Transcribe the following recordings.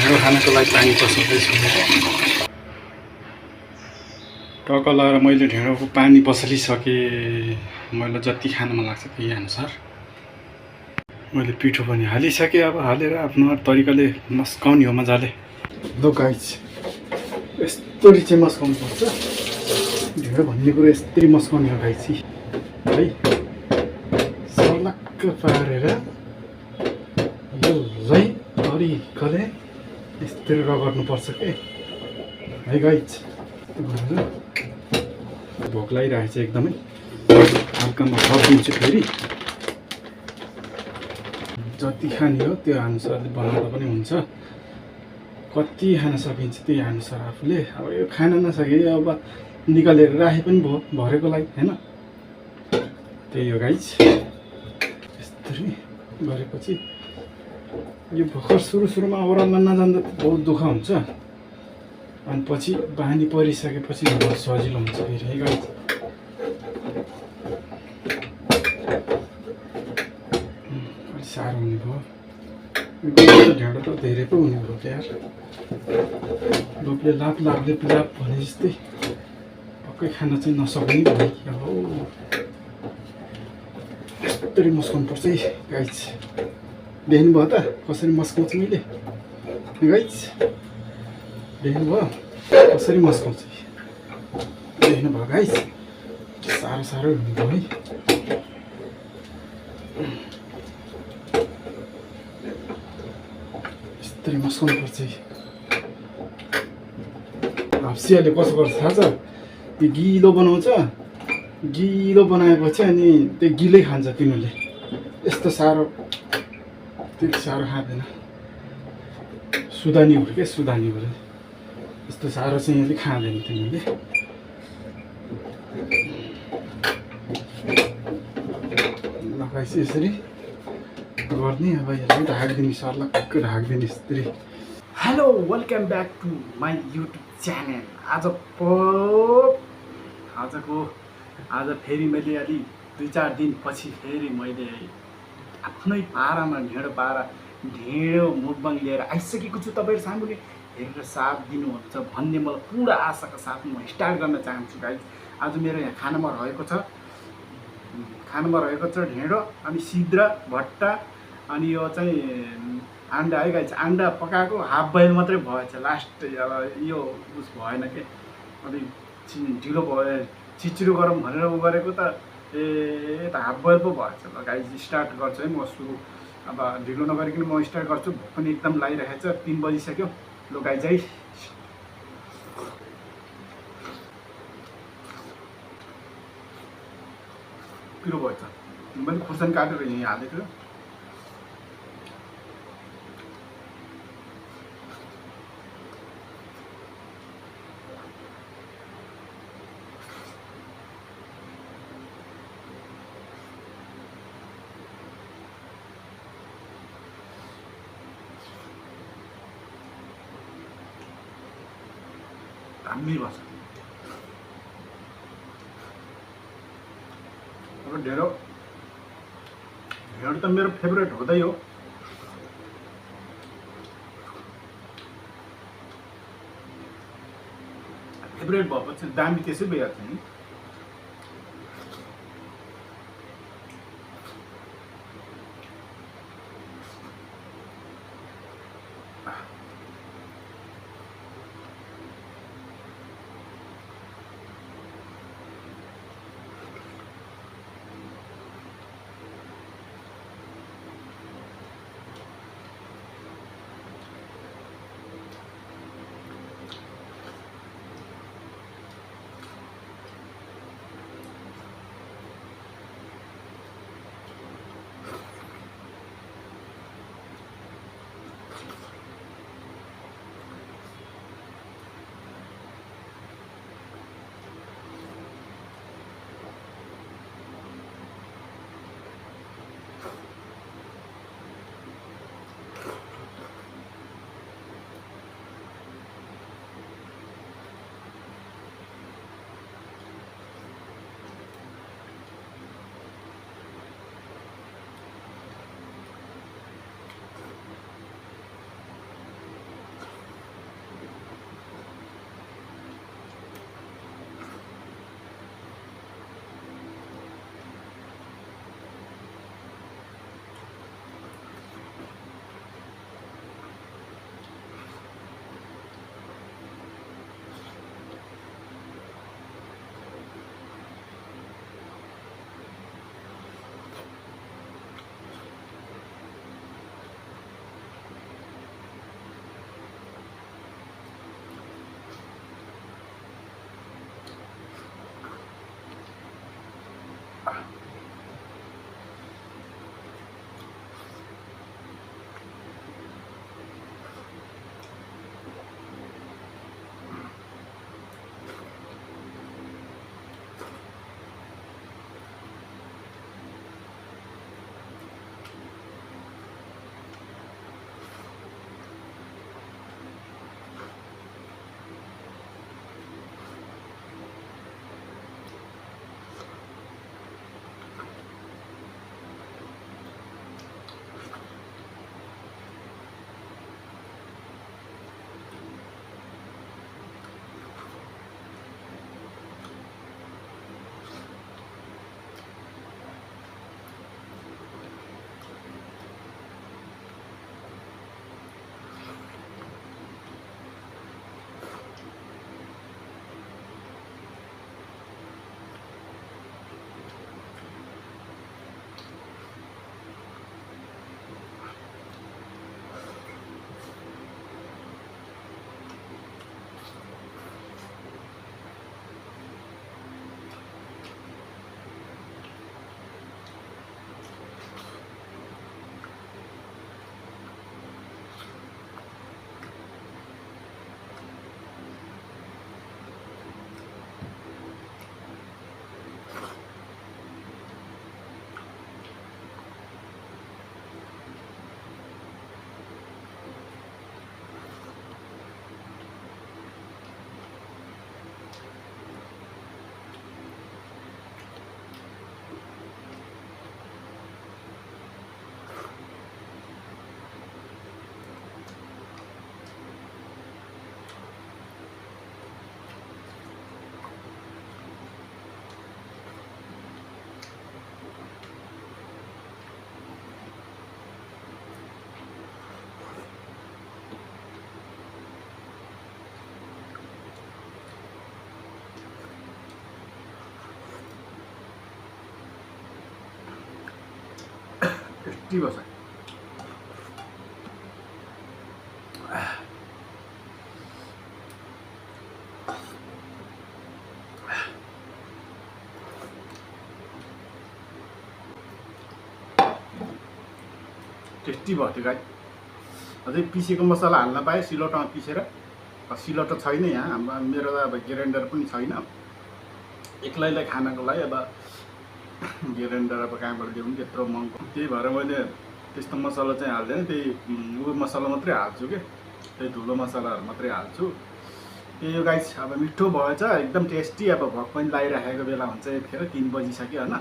ढेँडो खानको लागि पानी पसाल्दैछु। टक्क लगाएर मैले ढेँडोको पानी पसालिसकेँ। मैले जति खान मन लाग्छ त्यही अनुसार मैले पिठो पनि हालिसकेँ। अब हालेर आफ्नो तरिकाले मस्काउने हो मजाले। लो गाइस, यस्तरी चाहिँ मस्काउनु पर्छ। ढेँडो भन्ने कुरो यस्तरी मस्काउने हो गाइस है। सर्लक्क पारेर यसलाई तरिकाले यस्तरी रगड्नुपर्छ के है गाइस। भोक लागिरहेको छ एकदमै। हल्कामा थपिदिन्छु फेरि। जति खाने हो त्यो अनुसारले बनाउँदा पनि हुन्छ। कति खान सकिन्छ त्यही अनुसार आफूले। अब यो खान नसके अब निकालेर राखे पनि भयो भरेको लागि होइन। त्यही हो गाइस। यस्तरी गरेपछि यो भर्खर सुरुमा ओह्राल्न नजान्दा बहुत दुःख हुन्छ। अनि पछि बानी परिसकेपछि बहुत सजिलो हुन्छ फेरि है गाइस। अलिक साह्रो हुने भयो। ढेँडो त धेरै पो हुने भयो यार। लोकले लाप भने जस्तै पक्कै खान चाहिँ नसक्ने भयो कि अब। यस्तरी मस्काउनु पर्छ है गाइस। देख्नुभयो त कसरी मस्काउँछु मैले गाइस। देख्नुभयो कसरी मस्काउँछ। देख्नुभयो गाइस। साह्रो हुने भयो है। यस्तरी मस्काउनु पर्छ। हप्सियाले कसो गर्छ थाहा छ? त्यो गिलो बनाउँछ। गिलो बनाएपछि अनि त्यो गिलै खान्छ तिनीहरूले। यस्तो साह्रो त्यति साह्रो खाँदैन। सुदानी हो क्या, सुदानी हो। यस्तो साह्रो चाहिँ अलिक खाँदैन तिनीहरूले। लगाएपछि यसरी गर्ने। अब यसलाई ढाकिदिने, सर्लक्क ढाकिदिने यस्तरी। Hello, welcome back to my YouTube channel. आज फेरि मैले अलि 2-4 दिनपछि फेरि मैले आफ्नै पारामा ढेँडो मुखबाङ लिएर आइसकेको छु। तपाईँहरू सामुले हेरेर साथ दिनुहुन्छ भन्ने मलाई पुरा आशाका साथ म स्टार्ट गर्न चाहन्छु गाइस। आज मेरो यहाँ खानामा रहेको छ ढेँडो, अनि सिद्रा भट्टा, अनि यो चाहिँ अन्डा है गाइस। अन्डा पकाएको हाफ बोइल मात्रै भएछ। लास्ट अब यो उस भएन के, अलिक ढिलो भयो। चिचिरो गरौँ भनेर उ गरेको त त हाफ बोइल पो भएछ। ल गाइस स्टार्ट गर्छु है म। सुरु अब ढिलो नगरिकन म स्टार्ट गर्छु। भोक पनि एकदम लागिरहेको छ। 3 बजिसक्यो। लो गाइस है, पिरो भएछ। मैले खुर्सानी काटेर यहीँ हालेको थियो। दामी बस्छ। अब ढेँडो त मेरो फेभरेट हुँदै हो। फेभरेट भएपछि दामी त्यसै भइहाल्छ नि। टेस्टी बस्छ। टेस्टी भयो त्यो गाई। अझै पिसेको मसला हाल्न पाएँ सिलौटोमा पिसेर। सिलौटो छैन यहाँ हाम्रो, मेरो त अब ग्राइन्डर पनि छैन एक्लैलाई खानको लागि। अब ग्राइन्डर अब कहाँबाट ल्याउनु त्यत्रो महँगो, त्यही भएर मैले त्यस्तो मसला चाहिँ हाल्दैन, त्यही ऊ मसला मात्रै हाल्छु कि, त्यही धुलो मसलाहरू मात्रै हाल्छु। त्यही हो गाइस। अब मिठो भएछ एकदम टेस्टी। अब भोक पनि लागिराखेको बेला हुन्छ यतिखेर 3 बजिसक्यो होइन।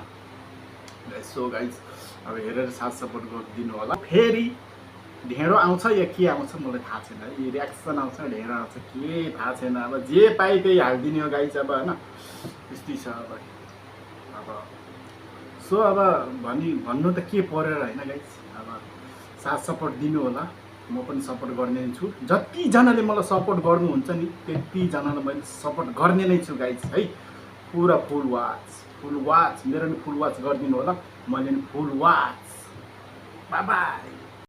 सो गाइस अब हेरेर साथ सपोर्ट गरिदिनु होला। फेरि ढेँडो आउँछ या के आउँछ मलाई थाहा छैन, यो रियाक्सन आउँछ ढेँडो आउँछ के थाहा छैन। अब जे पाइ त्यही हालिदिने हो गाइस अब होइन, त्यस्तै छ अब सो अब भन्नु त के परेर होइन गाइस। अब साथ सपोर्ट दिनु होला, म पनि सपोर्ट गर्ने छु। जतिजनाले मलाई सपोर्ट गर्नुहुन्छ नि त्यतिजनालाई मैले सपोर्ट गर्ने नै छु गाइस है। पुरा फुल वाच मेरो नि फुल वाच गरिदिनु होला, मैले नि फुल वाच। By by.